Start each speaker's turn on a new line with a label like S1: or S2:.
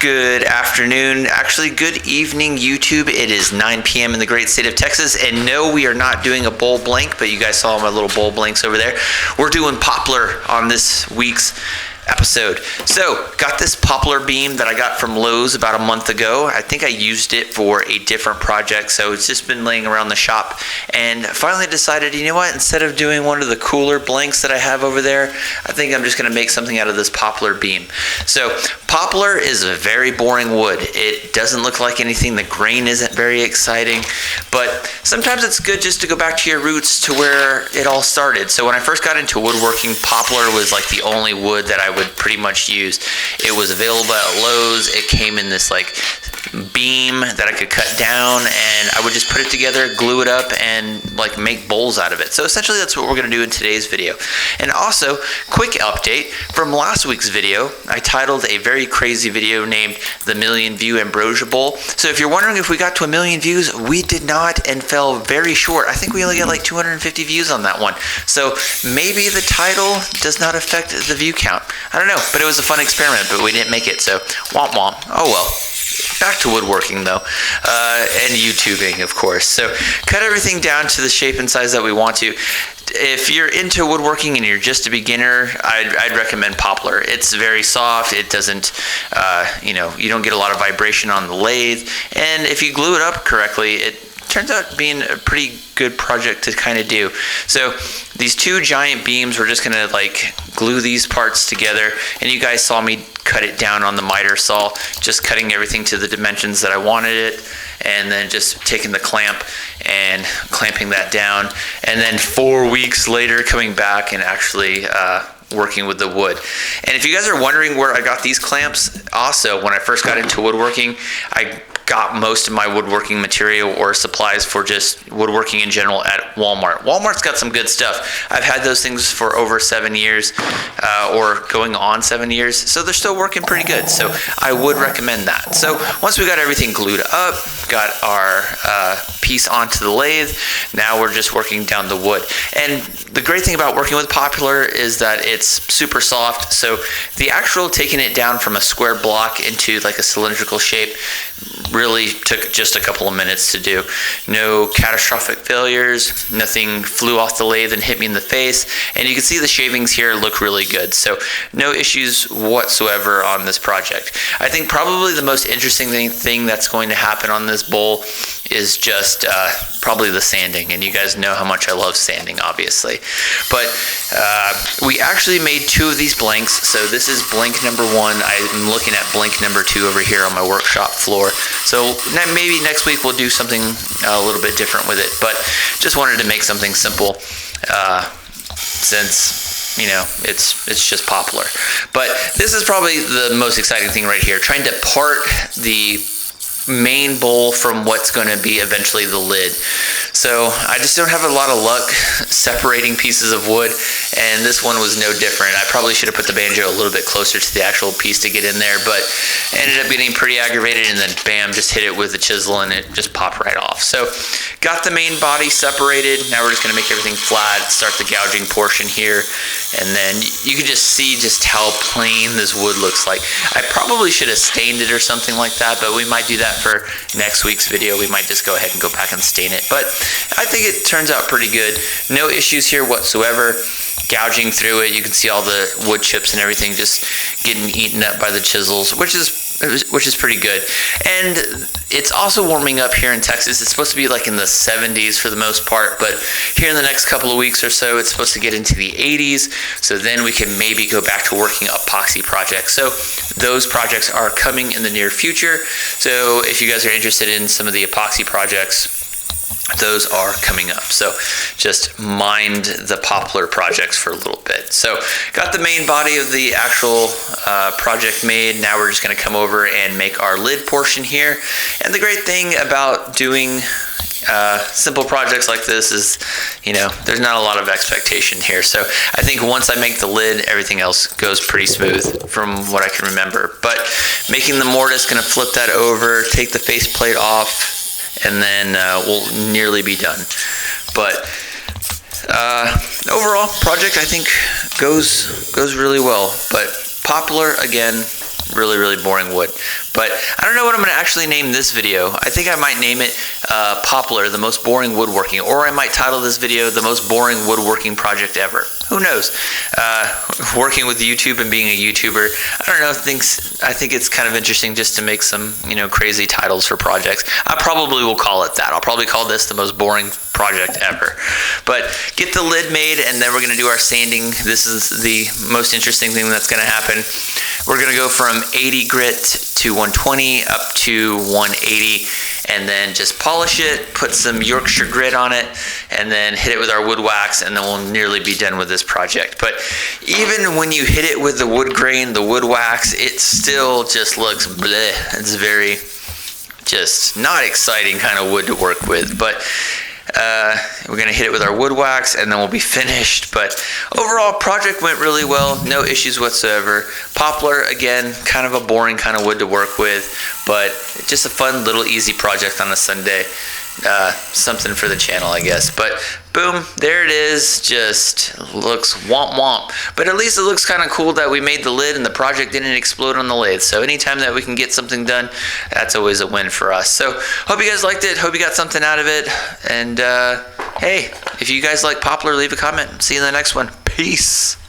S1: Good afternoon, actually good evening YouTube. It is 9 p.m. in the great state of Texas, and no, we are not doing a bowl blank, but you guys saw my little bowl blanks over there. We're doing poplar on this week's episode. So, got this poplar beam that I got from Lowe's about a month ago. I think I used it for a different project, so it's just been laying around the shop, and finally decided, you know what, instead of doing one of the cooler blanks that I have over there, I think I'm just going to make something out of this poplar beam. So, poplar is a very boring wood. It doesn't look like anything. The grain isn't very exciting, but sometimes it's good just to go back to your roots to where it all started. So when I first got into woodworking, poplar was like the only wood that I would pretty much use. It was available at Lowe's. It came in this like beam that I could cut down, and I would just put it together, glue it up, and like make bowls out of it. So essentially that's what we're going to do in today's video. And also, quick update from last week's video. I titled a very crazy video named the Million View Ambrosia Bowl. So if you're wondering if we got to 1 million views, we did not, and fell very short. I think we only got like 250 views on that one. So maybe the title does not affect the view count. I don't know, but it was a fun experiment, but we didn't make it, so womp womp. Oh well. Back to woodworking though, and YouTubing, of course. So cut everything down to the shape and size that we want to. If you're into woodworking and you're just a beginner, I'd recommend poplar. It's very soft. It doesn't, you don't get a lot of vibration on the lathe. And if you glue it up correctly, it turns out being a pretty good project to kind of do. So these two giant beams, we're just gonna like glue these parts together, and you guys saw me cut it down on the miter saw, just cutting everything to the dimensions that I wanted it, and then just taking the clamp and clamping that down, and then 4 weeks later coming back and actually working with the wood. And if you guys are wondering where I got these clamps, also when I first got into woodworking, I got most of my woodworking material or supplies for just woodworking in general at Walmart. Walmart's got some good stuff. I've had those things for over 7 years, or going on 7 years, so they're still working pretty good. So I would recommend that. So once we got everything glued up, got our piece onto the lathe, now we're just working down the wood. And the great thing about working with poplar is that it's super soft, so the actual taking it down from a square block into like a cylindrical shape really took just a couple of minutes to do. No catastrophic failures, nothing flew off the lathe and hit me in the face, and you can see the shavings here look really good, so no issues whatsoever on this project. I think probably the most interesting thing that's going to happen on this bowl is just probably the sanding, and you guys know how much I love sanding, obviously. But we actually made 2 of these blanks, so this is blank number 1. I'm looking at blank number 2 over here on my workshop floor. So maybe next week we'll do something a little bit different with it, but just wanted to make something simple since it's just poplar. But this is probably the most exciting thing right here, trying to part the main bowl from what's going to be eventually the lid. So I just don't have a lot of luck separating pieces of wood, and this one was no different. I probably should have put the banjo a little bit closer to the actual piece to get in there, but ended up getting pretty aggravated, and then bam, just hit it with the chisel and it just popped right off. So got the main body separated. Now we're just going to make everything flat, start the gouging portion here, and then you can just see just how plain this wood looks like. I probably should have stained it or something like that, but we might do that for next week's video. We might just go ahead and go back and stain it, but I think it turns out pretty good. No issues here whatsoever. Gouging through it, you can see all the wood chips and everything just getting eaten up by the chisels, which is pretty good. And it's also warming up here in Texas. It's supposed to be like in the 70s for the most part, but here in the next couple of weeks or so, it's supposed to get into the 80s. So then we can maybe go back to working epoxy projects. So those projects are coming in the near future. So if you guys are interested in some of the epoxy projects, those are coming up. So just mind the poplar projects for a little bit. So got the main body of the actual project made. Now we're just going to come over and make our lid portion here. And the great thing about doing simple projects like this is, there's not a lot of expectation here. So I think once I make the lid, everything else goes pretty smooth from what I can remember. But making the mortise, going to flip that over, take the faceplate off, and then we'll nearly be done. But overall project I think goes really well. But poplar, again, really, really boring wood. But I don't know what I'm going to actually name this video. I think I might name it Poplar, the most boring woodworking, or I might title this video the most boring woodworking project ever. Who knows? Working with YouTube and being a YouTuber, I don't know, I think it's kind of interesting just to make some, crazy titles for projects. I probably will call it that. I'll probably call this the most boring project ever. But get the lid made, and then we're going to do our sanding. This is the most interesting thing that's going to happen. We're going to go from 80 grit to 120 up to 180, and then just polish it, put some Yorkshire grit on it, and then hit it with our wood wax, and then we'll nearly be done with this project. But even when you hit it with the wood grain, the wood wax, it still just looks bleh. It's very just not exciting kind of wood to work with. But we're going to hit it with our wood wax, and then we'll be finished. But overall, project went really well. No issues whatsoever. Poplar, again, kind of a boring kind of wood to work with, but just a fun little easy project on a Sunday. Something for the channel, I guess. But boom, there it is. Just looks womp womp. But at least it looks kind of cool that we made the lid and the project didn't explode on the lathe. So anytime that we can get something done, that's always a win for us. So hope you guys liked it. Hope you got something out of it. And hey, if you guys like Poplar, leave a comment. See you in the next one. Peace.